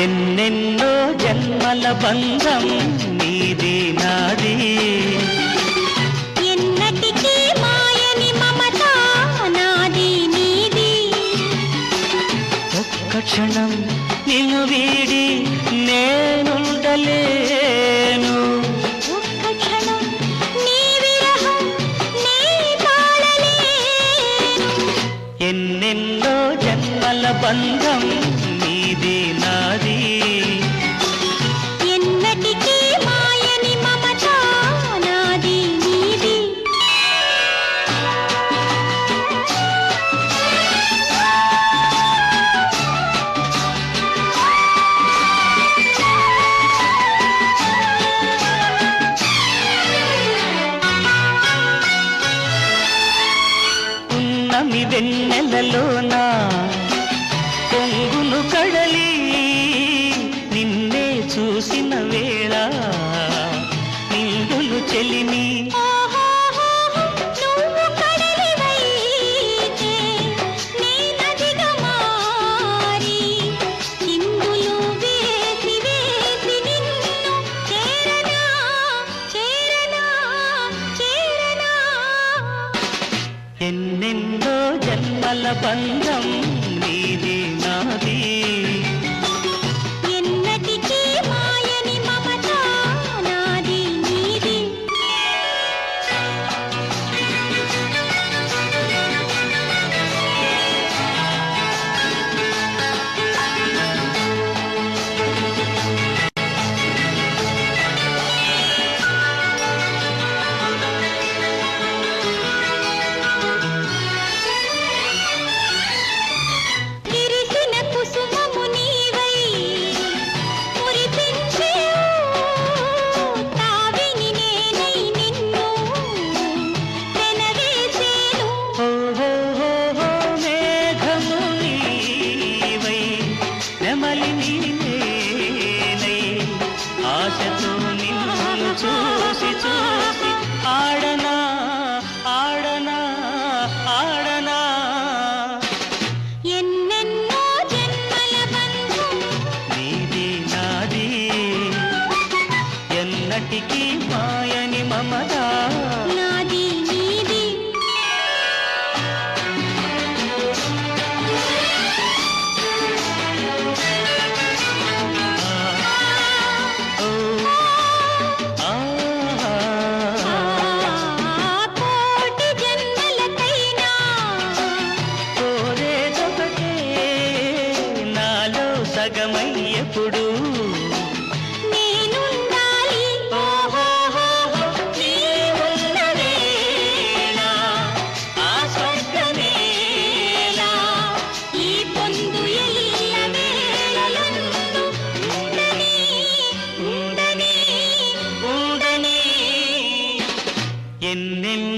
ఎన్నెన్నో జన్మల బంధం నీది నాది, ఎన్నటికీ మాయని మమత నాది నీది. ఒక్క క్షణం నిన్ను వీడి నేనుండలేను, ఒక్క క్షణం నీ విరహం నీ తాళలేను. ఎన్నెన్నో జన్మల బంధం నీది నాది, ఎన్నటికీ మాయని మమత నాది నీది. ఉన్నమి వెన్నెలలోనా పొంగును కడలి, నిన్నే చూసిన వేళ నిండులు చెలిమి. నువ్వు కడలివైతే నీ నదిగా మారి చిందులు వేసి వేసి నిన్ను చేరనా చేరనా చేరనా. ఎన్నెన్నో జన్మల బంధం నీది నాది, ఎన్నటికీ మాయని మమత నాది నీది. విరిసిన కుసుమము నీవై మురిపించేవు, తావిని నేనై నిన్ను పెనవేసేను. ఓహో మేఘము నీవై నెమలి నేనై ఆశతో నిన్ను చూసి చూసి ఆడనా ఆడనా ఆడనా. ఎన్నెన్నో జన్మల బంధం నీది నాది, ఎన్నటికీ మాయని మమత నాది నీది. కోటి జన్మలకైనా కోరేదొకటే నాలో సగమై ఎప్పుడు నేనుండాలి. నీ ఉన్న వేళ ఆ స్వర్గమేలా, ఈ పొందు ఎల్ల వేళలందు ఉండని ఉండని ఉండని. ఎన్నెన్నో